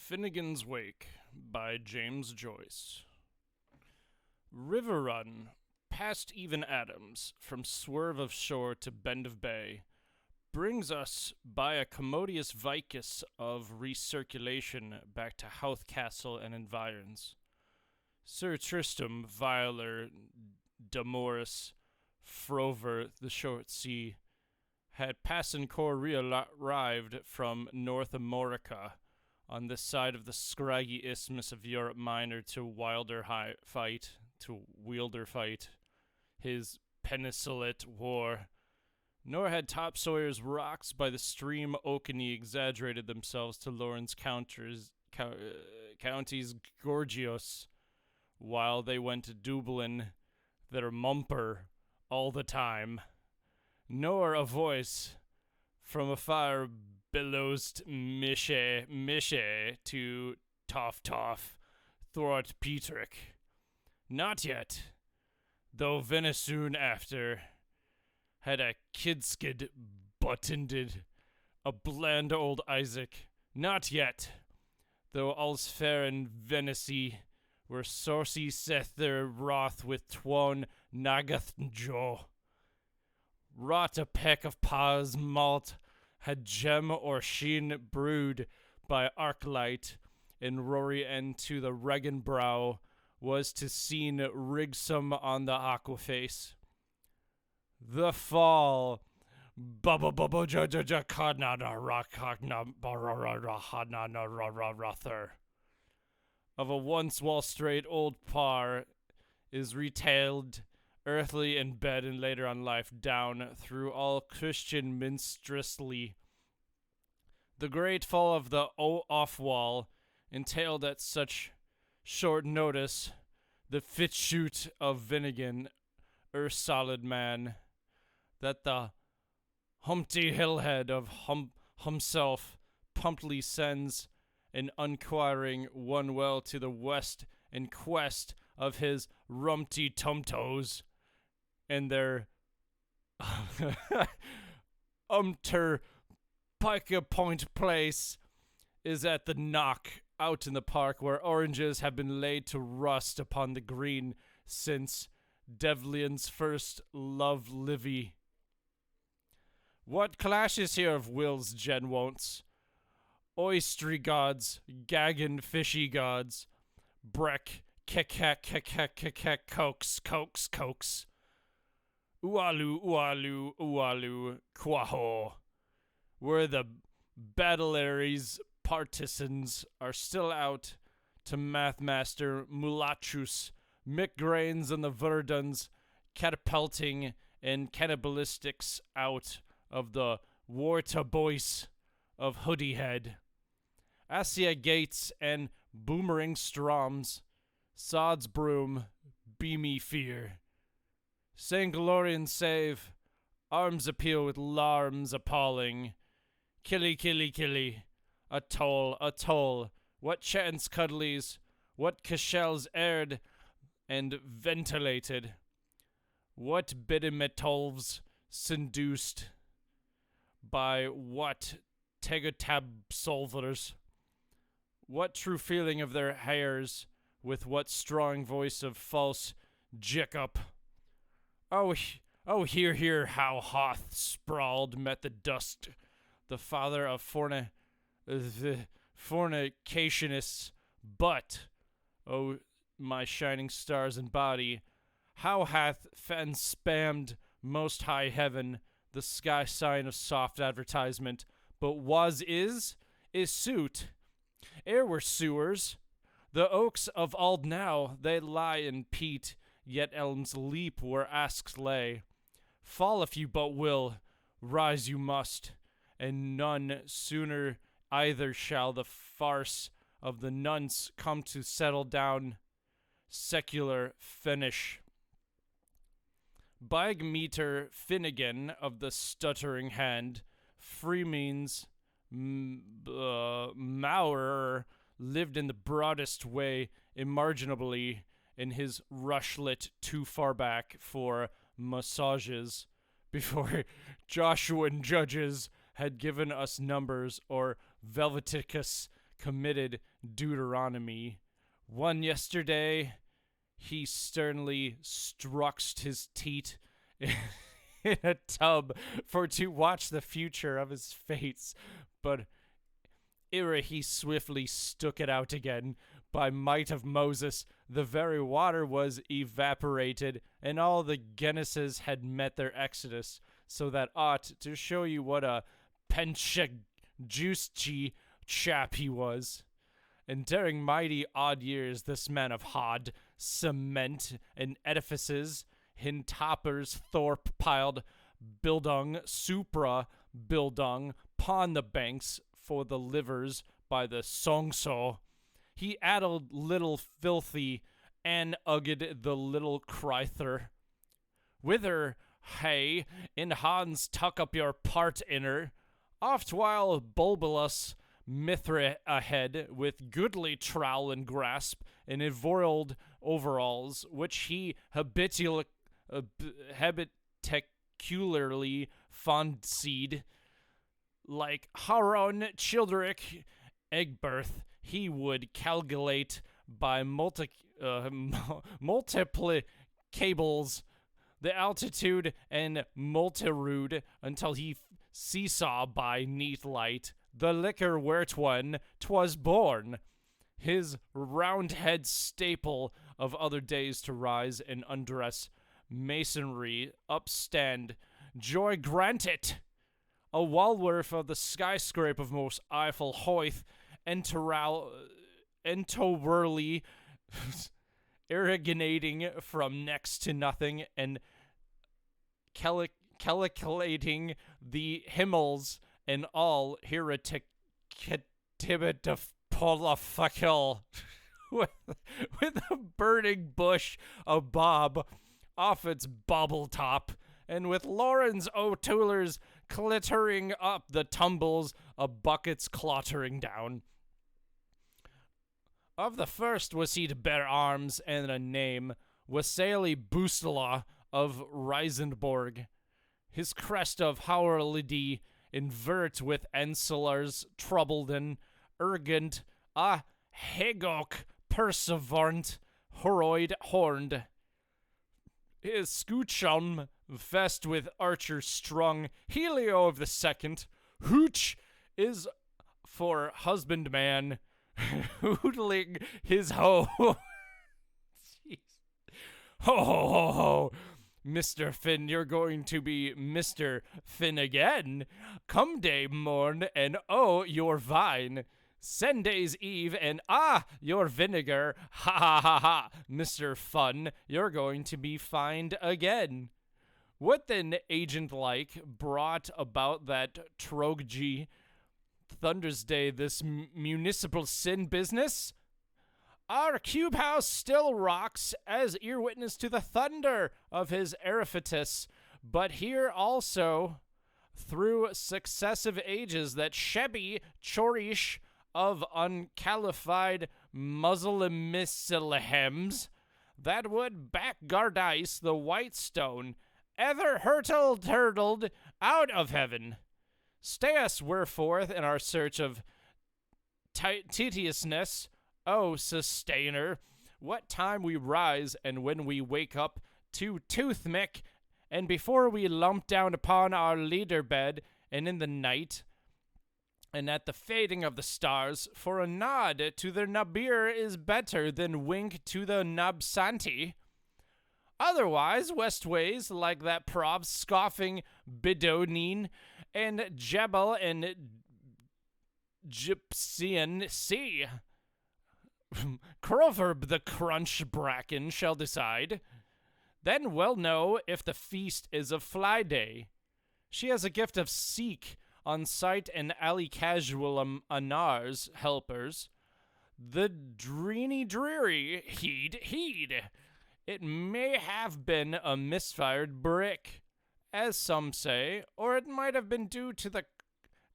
Finnigan's Wake by James Joyce. River Run, past even Adams, from swerve of shore to bend of bay, brings us by a commodious vicus of recirculation back to Howth Castle and environs. Sir Tristram, Violer, Damoris, Frover, the Short Sea, had Passencor arrived from North America on this side of the scraggy isthmus of Europe Minor to wielder fight his Peninsulate war. Nor had Topsawyer's rocks by the stream Okanee exaggerated themselves to Lawrence County's Gorgios, while they went to Dublin, their mumper, all the time. Nor a voice from afar bellowed Mishe to Toff, thwart Petrick. Not yet, though Venice soon after had a kidskid buttended, a bland old Isaac. Not yet, though all's fair in Venice, where saucy saith their wrath with twone Nagath Jo. Wrought a peck of paws malt, had gem or sheen brewed by arclight, in Rory and to the Regan brow, was to seen rigsome on the aquaface. The fall, bubba of a once wall straight old par is retailed earthly in bed and later on life down through all Christian minstrelsy. The great fall of the off-wall entailed at such short notice the fit shoot of Finnigan, solid man, that the Humpty Hillhead of himself promptly sends an unquiring one well to the west in quest of his Rumpty Tumtoes, and their Pica Point place is at the Knock, out in the park where oranges have been laid to rust upon the green since Devlin's first love livy. What clashes here of wills, Jen won'ts? Oystery gods, gaggin' fishy gods, breck, kek, coax. Ualu, quaho. Where the battleries partisans are still out to Mathmaster Mulachus, Mick Grains and the Verdons catapulting and cannibalistics out of the Warta Boyce of Hoodiehead. Asia Gates and Boomerang Stroms, Sod's Broom, Beamy Fear. Saint Glorian Save, Arms Appeal with Larms Appalling. Killy. Atoll. What chance cuddlies, what cashels aired and ventilated. What bidimetolves seduced by what tegotab solvers. What true feeling of their hairs with what strong voice of false Jacob. Oh, hear how Hoth sprawled met the dust, the father of fornicationists, but, oh, my shining stars and body, how hath fan spammed most high heaven, the sky sign of soft advertisement, but is suit. Ere were sewers, the oaks of Ald now, they lie in peat, yet elms leap where asks lay. Fall if you but will, rise you must, and none sooner either shall the farce of the nuns come to settle down secular finish. Bygmeter Finnigan of the stuttering hand, Freemeans Maurer lived in the broadest way imaginably in his rushlet too far back for massages, before Joshua and Judges had given us numbers or Velveticus committed Deuteronomy. One yesterday, he sternly struck his teat in a tub for to watch the future of his fates, but ere he swiftly stuck it out again, by might of Moses, the very water was evaporated, and all the Genesis had met their exodus, so that ought to show you what a penchajuicy chap he was. And during mighty odd years, this man of Hod, cement and edifices, hin toppers Thorpe piled bildung, supra bildung, pon the banks for the livers by the Songso. He addled little filthy, and ugged the little Cryther. Whither, hey, in Hans tuck up your part inner, oft while bulbulus Mithra ahead, with goodly trowel and grasp, and avoiled overalls, which he habitacularly fancied, like Haron Childeric Egbirth, he would calculate by multiple cables the altitude and multitude until he seesaw by neat light the liquor where'twhen 'twas born, his round-head staple of other days to rise and undress masonry upstand, joy grant it! A Walworth of the skyscrape of most Eiffel Hoyth, entourly originating from next to nothing and calculating the himmels and all heretic of Polafakil with a burning bush abob off its bubble top, and with Lawrence O'Tooler's clittering up the tumbles of buckets clattering down. Of the first was he to bear arms and a name, Wassili Bustala of Reisenborg. His crest of Hourlidy invert with Encelars troubled and urgent, a Hegok perseverant, horoid horned. His scutcheon vest with archer strung, Helio of the second, hooch is for husbandman, hoodling his hoe. Jeez. Ho ho ho ho. Mr. Finn, you're going to be Mr. Finnigan. Come day morn, and oh, your vine. Sunday's eve, and your vinegar. Ha ha ha ha. Mr. Fun, you're going to be fined again. What then, agent like, brought about that Troggy Thunder's Day, this municipal sin business? Our cube house still rocks as ear witness to the thunder of his erifitus, but here also, through successive ages, that Shebby Chorish of uncalified Muslimislehems, that would backgardice the white stone, ever hurtled out of heaven. Stay us whereforth in our search of tediousness, O sustainer, what time we rise and when we wake up to toothmick, and before we lump down upon our leader bed, and in the night, and at the fading of the stars, for a nod to the Nabir is better than wink to the Nabsanti. Otherwise, westways, like that prob scoffing Bidonine, and Jebel and Gypsian sea. Proverb the crunch bracken shall decide. Then we'll know if the feast is a fly day. She has a gift of seek on sight and alley casual anars helpers. The dreary, heed. It may have been a misfired brick, as some say, or it might have been due to the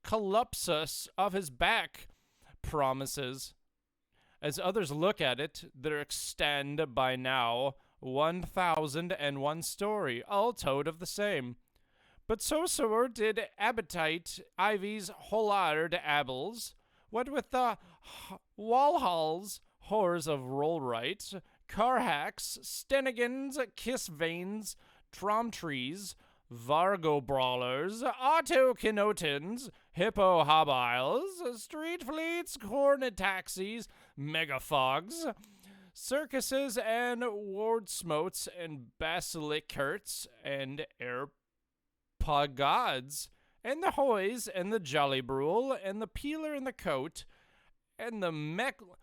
collapsus of his back promises. As others look at it, there extend by now 1,001 story, all told of the same. But so did appetite Ivy's hollard abbles, What with the Walhalls, whores of Rollright, Carhacks, Stenigans, Kissvanes, Tromtrees, Vargo Brawlers, Autokinotins, Hippo Hobiles, Street Fleets, Hornet Taxis, Megafogs, Circuses and Wardsmotes and Basilicurts and Airpogods, and the Hoys and the Jolly Brule and the Peeler and the Coat, and the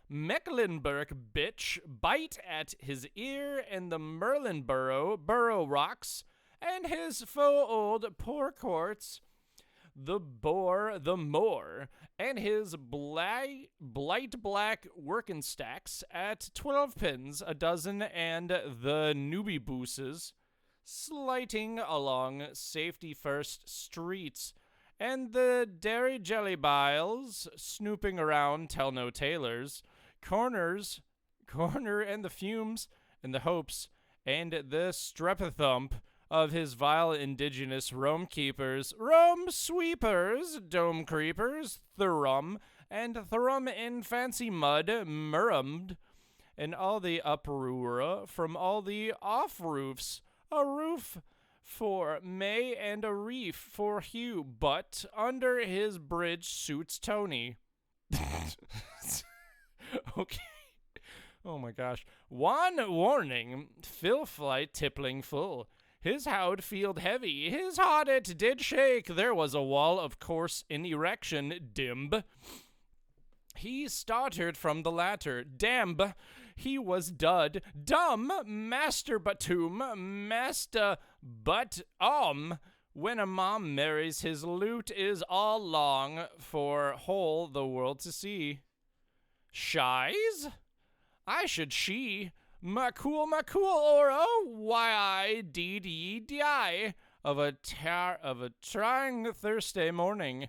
Mecklenburg bitch bite at his ear, and the Merlin burrow rocks, and his faux old poor courts, the boar, the moor, and his blight black working stacks at 12 pins a dozen, and the newbie booses, slighting along safety first streets, and the dairy jelly biles snooping around tell no tailors, corner and the fumes and the hopes and the strepithump of his vile indigenous Rome keepers, Rome sweepers, dome creepers, Thurum, and Thurum in fancy mud, murrumed, and all the uproar from all the off-roofs, a roof for May and a reef for Hugh, but under his bridge suits Tony. Okay. Oh my gosh. One warning, Phil flight tippling full. His howd field heavy, his hot it did shake, there was a wall of course in erection, dimb. He stottered from the latter, damb, he was dud, dumb, master but when a mom marries his lute is all long for whole the world to see. Shies? I should she. Macool oro, why I deed ye die of a trying Thursday morning.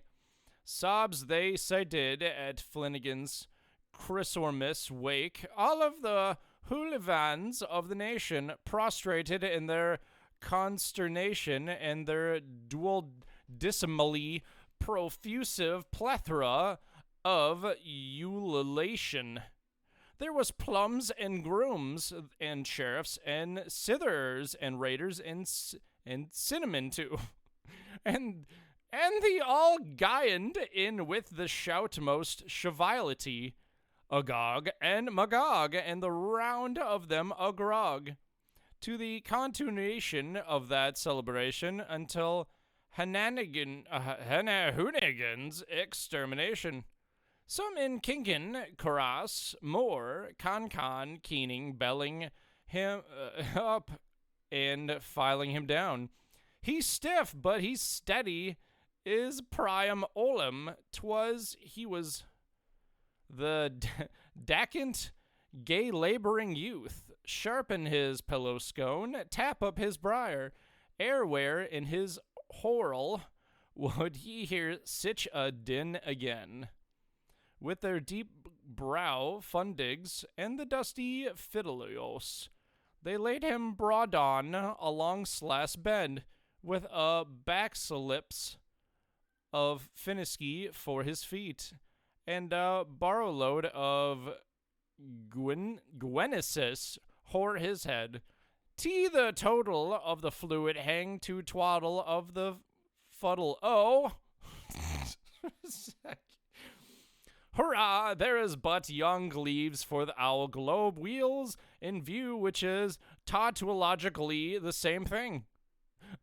Sobs they say did at Finnigan's Chrysormis wake, all of the hooligans of the nation prostrated in their consternation and their duodecimally profusive plethora of ululation. There was plums and grooms and sheriffs and sithers and raiders and cinnamon too. and the all guyed in with the shoutmost chivality, Agog and Magog, and the round of them agrog, to the continuation of that celebration until Hanahunigan's extermination. Some in Kinkin, Karas, Moore, Con, Keening, belling him up and filing him down. He's stiff, but he's steady, is priam olim. He was the dacant, gay laboring youth. Sharpen his pillow scone, tap up his briar, airware in his whorl, would he hear sich a din again. With their deep brow fundigs and the dusty fiddleios, they laid him broad on along Slass Bend, with a backslips of Finniski for his feet, and a barrowload of Gwenesis o'er his head. The total of the fluid hang to twaddle of the fuddle. Oh! Hurrah! There is but young leaves for the owl globe wheels in view, which is tautologically the same thing.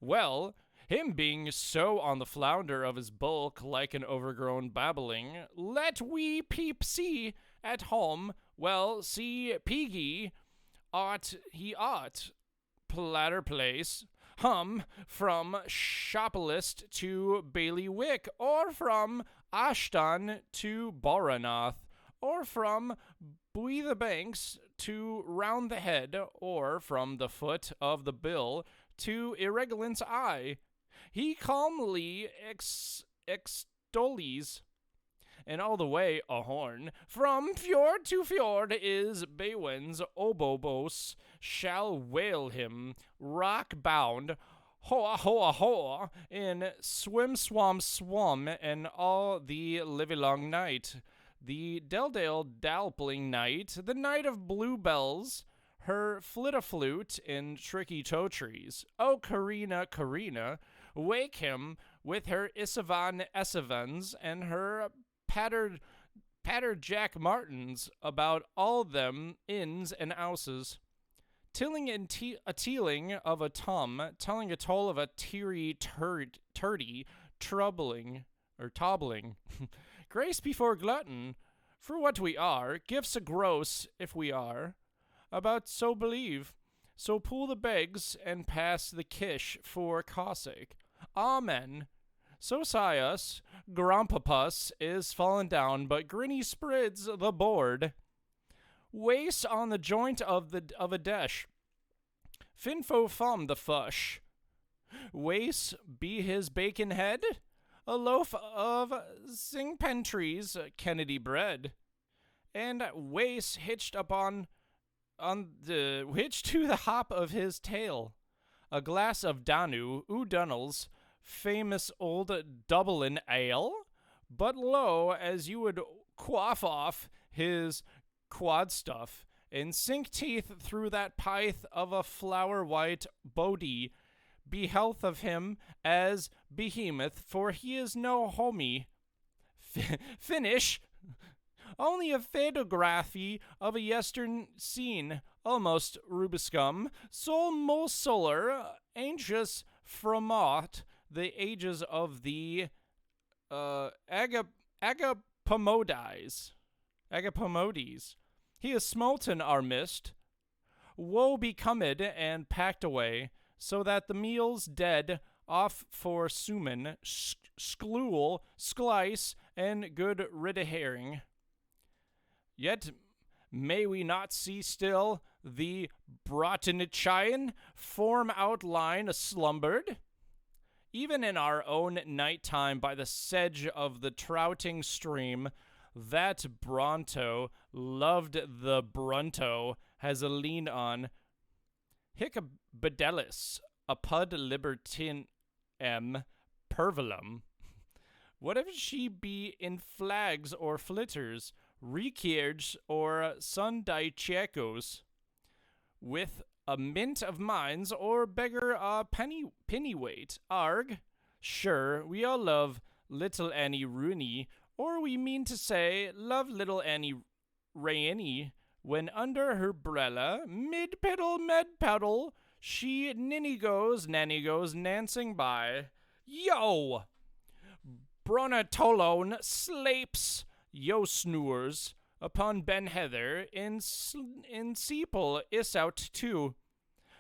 Well, him being so on the flounder of his bulk like an overgrown babbling, let we peep see at home, well, see Piggy, he ought, platter place, from Shopalist to Bailiwick, or from Ashton to Boranoth, or from Buoy the Banks to Round the Head, or from the foot of the bill to Irregulant's eye. He calmly extols, and all the way a horn. From fjord to fjord is Baywin's obobos shall wail him, rock bound, hoa hoa hoa, in swim swam swum, and all the livelong night. the Deldale Dalpling Knight, the Knight of Bluebells, her flute in tricky toe trees. Oh, Karina, Karina, wake him with her Isavan Essavans and her pattered Jack Martins about all them ins and ouses. Tilling and a tealing of a tum, telling a toll of a teary turdy, troubling, or tobbling. Grace before glutton, for what we are, gifts a gross, if we are. About so believe, so pull the begs, and pass the kish for Cossack. Amen. So sigh us, Grumpapus is fallen down, but Grinny spreads the board. Waste on the joint of a dish. Finfo fum the fush. Waste be his bacon head, a loaf of Singpentry's Kennedy bread, and waste hitched upon hitched to the hop of his tail, a glass of Danu O'Donnell's famous old Dublin ale, but lo, as you would quaff off his quad stuff and sink teeth through that pith of a flower-white bodie, be health of him as behemoth, for he is no homie. Finish! Only a photography of a yestern scene, almost rubiscum, sol mol solar, anxious from aught, the ages of the Agapomodes. He is smolten our mist. Woe becomed and packed away, so that the meal's dead off for suman, sklool, sklice, and good rid of herring. Yet may we not see still the Brotenichian form outline slumbered? Even in our own night time by the sedge of the trouting stream, that Bronto loved the Brunto has a lean on. Hic bedellis, apud libertin pervelum. What if she be in flags or flitters, reekierds or sundichecos, with a mint of mines or beggar a pennyweight? Arg, sure, we all love little Annie Rooney, or we mean to say, love little Annie Rainey, when under her brella, mid-pedal, med-pedal, she nanny goes, nancing by. Yo! Bronatolone slapes, yo snores, upon Ben Heather, in Seeple is out too.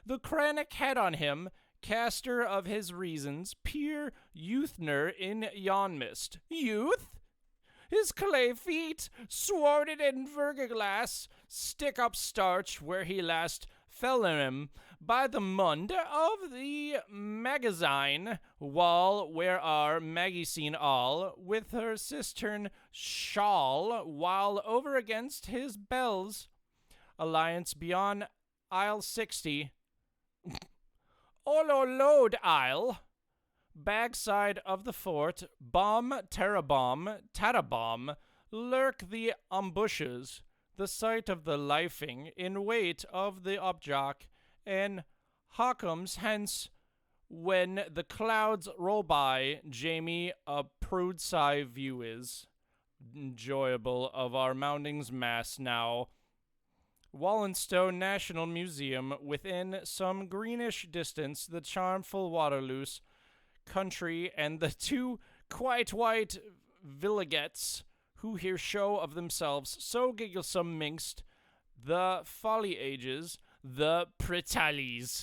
The chronic head on him, caster of his reasons, peer youthner in yon mist. Youth? His clay feet, sworded in verglass, stick up starch where he last fell in him, by the mund of the magazine wall where our Maggie seen all, with her cistern shawl, while over against his bells, alliance beyond aisle 60, Ololode aisle, backside of the fort, bomb, tatabomb, lurk the ambushes, the sight of the lifing, in wait of the object, and Hawkums hence, when the clouds roll by, Jamie, a prude sigh view is. Enjoyable of our moundings mass now. Wallenstone National Museum, within some greenish distance, the charmful Waterloose country, and the two quite white villagettes who here show of themselves so gigglesome minxed, the folly ages, the pretalies.